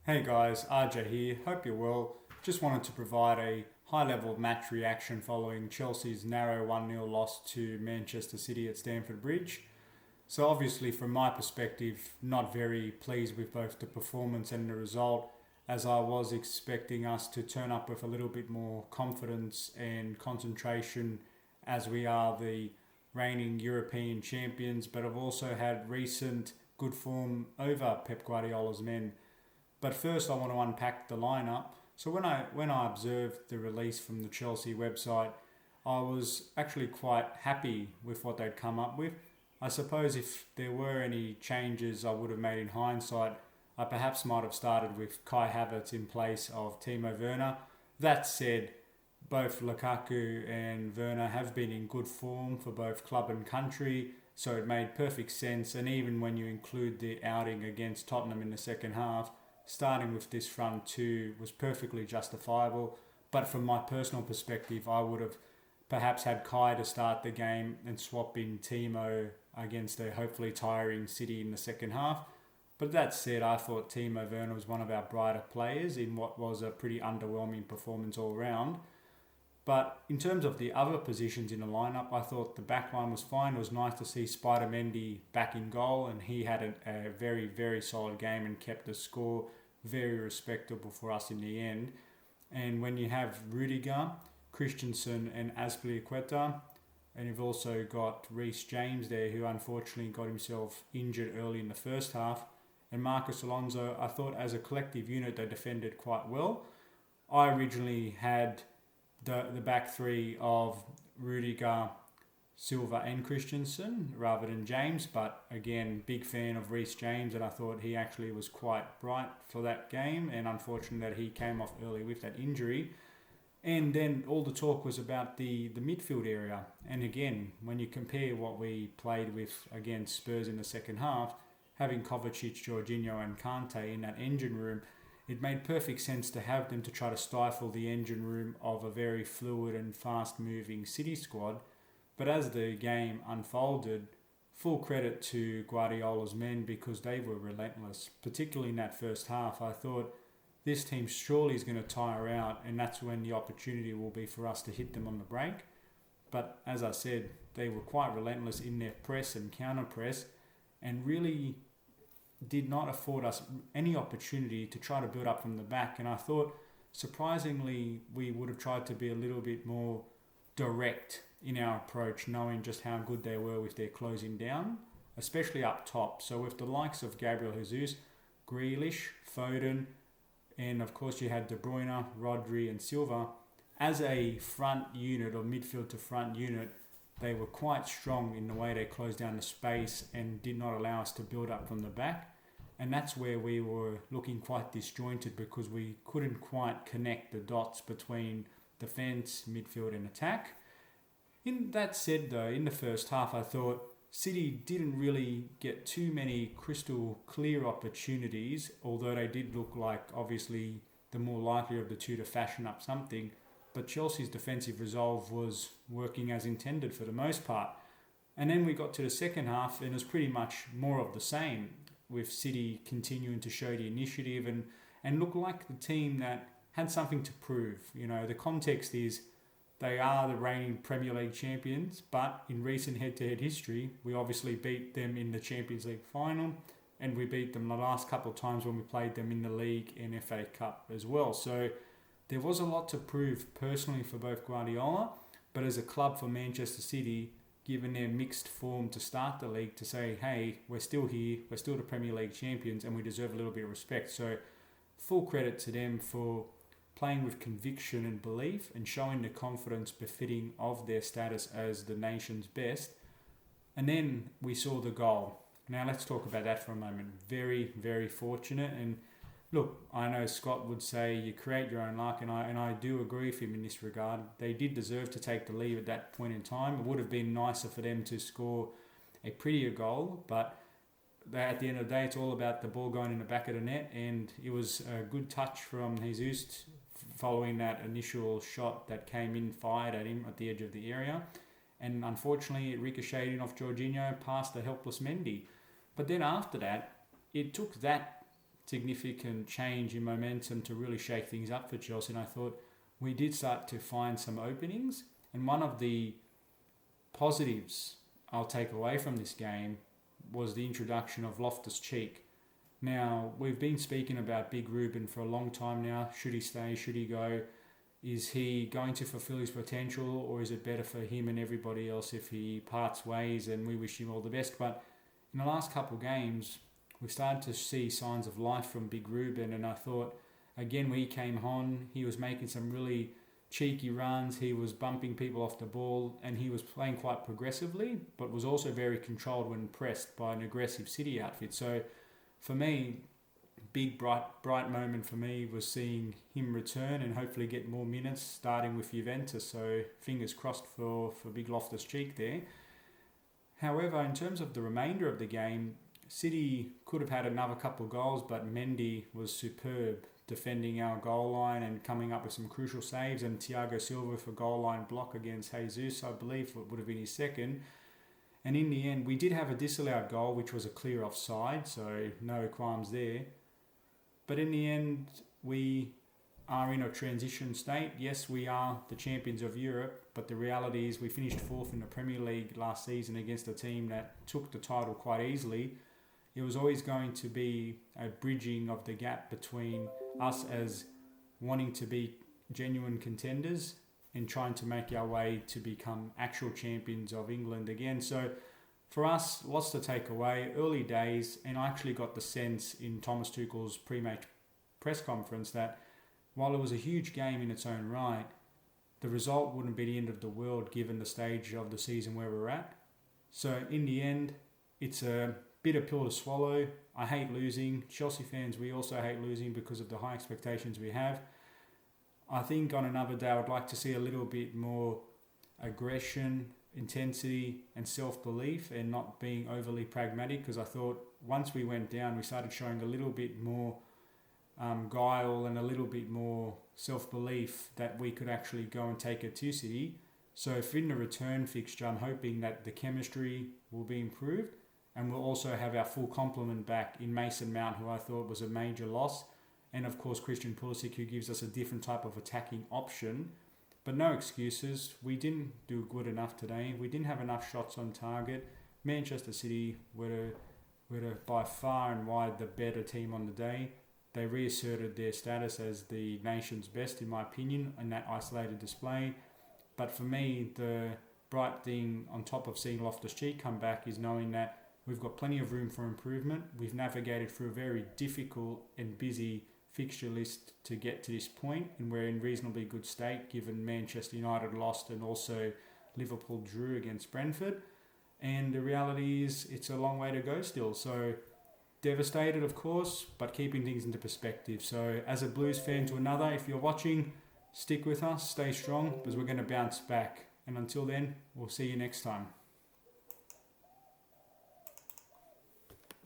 Hey guys, RJ here. Hope you're well. Just wanted to provide a high level match reaction following Chelsea's narrow 1-0 loss to Manchester City at Stamford Bridge. So, obviously, from my perspective, not very pleased with both the performance and the result, as I was expecting us to turn up with a little bit more confidence and concentration as we are the reigning European champions, but have also had recent good form over Pep Guardiola's men. But first, I want to unpack the lineup. So when I observed the release from the Chelsea website, I was actually quite happy with what they'd come up with. I suppose if there were any changes I would have made in hindsight, I perhaps might have started with Kai Havertz in place of Timo Werner. That said, both Lukaku and Werner have been in good form for both club and country, so it made perfect sense. And even when you include the outing against Tottenham in the second half, starting with this front two was perfectly justifiable. But from my personal perspective, I would have perhaps had Kai to start the game and swap in Timo against a hopefully tiring City in the second half. But that said, I thought Timo Werner was one of our brighter players in what was a pretty underwhelming performance all round. But in terms of the other positions in the lineup, I thought the back line was fine. It was nice to see Spider Mendy back in goal, and he had a very, very solid game and kept the score very respectable for us in the end. And when you have Rudiger, Christensen, and Azpilicueta, and you've also got Reece James there, who unfortunately got himself injured early in the first half, and Marcus Alonso, I thought as a collective unit they defended quite well. I originally had the back three of Rudiger, Silva and Christensen rather than James, but again, big fan of Reece James, and I thought he actually was quite bright for that game, and unfortunate that he came off early with that injury. And then all the talk was about the midfield area, and again, when you compare what we played with against Spurs in the second half, having Kovacic, Jorginho and Kante in that engine room, it made perfect sense to have them to try to stifle the engine room of a very fluid and fast-moving City squad. But as the game unfolded, full credit to Guardiola's men because they were relentless, particularly in that first half. I thought this team surely is going to tire out, and that's when the opportunity will be for us to hit them on the break. But as I said, they were quite relentless in their press and counter press, and really did not afford us any opportunity to try to build up from the back. And I thought, surprisingly, we would have tried to be a little bit more direct in our approach, knowing just how good they were with their closing down, especially up top. So with the likes of Gabriel Jesus, Grealish, Foden, and of course you had De Bruyne, Rodri and Silva, as a front unit or midfield to front unit, they were quite strong in the way they closed down the space and did not allow us to build up from the back. And that's where we were looking quite disjointed because we couldn't quite connect the dots between defence, midfield and attack. In that said though, in the first half I thought City didn't really get too many crystal clear opportunities, although they did look like obviously the more likely of the two to fashion up something. But Chelsea's defensive resolve was working as intended for the most part. And then we got to the second half and it was pretty much more of the same, with City continuing to show the initiative and look like the team that had something to prove. You know, the context is they are the reigning Premier League champions, but in recent head-to-head history, we obviously beat them in the Champions League final, and we beat them the last couple of times when we played them in the League and FA Cup as well. So there was a lot to prove personally for both Guardiola, but as a club for Manchester City, given their mixed form to start the league, to say, hey, we're still here, we're still the Premier League champions, and we deserve a little bit of respect. So full credit to them for playing with conviction and belief and showing the confidence befitting of their status as the nation's best. And then we saw the goal. Now let's talk about that for a moment. Very, very fortunate. And look, I know Scott would say you create your own luck, and I do agree with him in this regard. They did deserve to take the lead at that point in time. It would have been nicer for them to score a prettier goal, but at the end of the day, it's all about the ball going in the back of the net, and it was a good touch from Jesus following that initial shot that came in, fired at him at the edge of the area. And unfortunately, it ricocheted off Jorginho past the helpless Mendy. But then after that, it took that significant change in momentum to really shake things up for Chelsea. And I thought we did start to find some openings. And one of the positives I'll take away from this game was the introduction of Loftus-Cheek. Now, we've been speaking about Big Ruben for a long time now. Should he stay? Should he go? Is he going to fulfill his potential, or is it better for him and everybody else if he parts ways, and we wish him all the best? But in the last couple of games, we've started to see signs of life from Big Ruben, and I thought, again, when he came on, he was making some really cheeky runs, he was bumping people off the ball, and he was playing quite progressively, but was also very controlled when pressed by an aggressive City outfit. So for me, big bright moment for me was seeing him return and hopefully get more minutes starting with Juventus. So fingers crossed for big Loftus-Cheek there. However, in terms of the remainder of the game, City could have had another couple of goals, but Mendy was superb defending our goal line and coming up with some crucial saves, and Thiago Silva for goal line block against Jesus, I believe it would have been his second. And in the end, we did have a disallowed goal, which was a clear offside, so no qualms there. But in the end, we are in a transition state. Yes, we are the champions of Europe, but the reality is we finished fourth in the Premier League last season against a team that took the title quite easily. It was always going to be a bridging of the gap between us as wanting to be genuine contenders and trying to make our way to become actual champions of England again. So for us, lots to take away, early days, and I actually got the sense in Thomas Tuchel's pre-match press conference that while it was a huge game in its own right, the result wouldn't be the end of the world given the stage of the season where we're at. So in the end, it's a bitter pill to swallow. I hate losing. Chelsea fans, we also hate losing because of the high expectations we have. I think on another day, I would like to see a little bit more aggression, intensity and self-belief, and not being overly pragmatic, because I thought once we went down, we started showing a little bit more guile and a little bit more self-belief that we could actually go and take it to City. So if in the return fixture, I'm hoping that the chemistry will be improved, and we'll also have our full complement back in Mason Mount, who I thought was a major loss, and of course Christian Pulisic, who gives us a different type of attacking option. But no excuses. We didn't do good enough today. We didn't have enough shots on target. Manchester City were by far and wide the better team on the day. They reasserted their status as the nation's best, in my opinion, in that isolated display. But for me, the bright thing on top of seeing Loftus-Cheek come back is knowing that we've got plenty of room for improvement. We've navigated through a very difficult and busy fixture list to get to this point, and we're in reasonably good state given Manchester United lost and also Liverpool drew against Brentford. And the reality is it's a long way to go still. So devastated, of course, but keeping things into perspective. So as a Blues fan to another, if you're watching, stick with us, stay strong, because we're going to bounce back. And until then, we'll see you next time.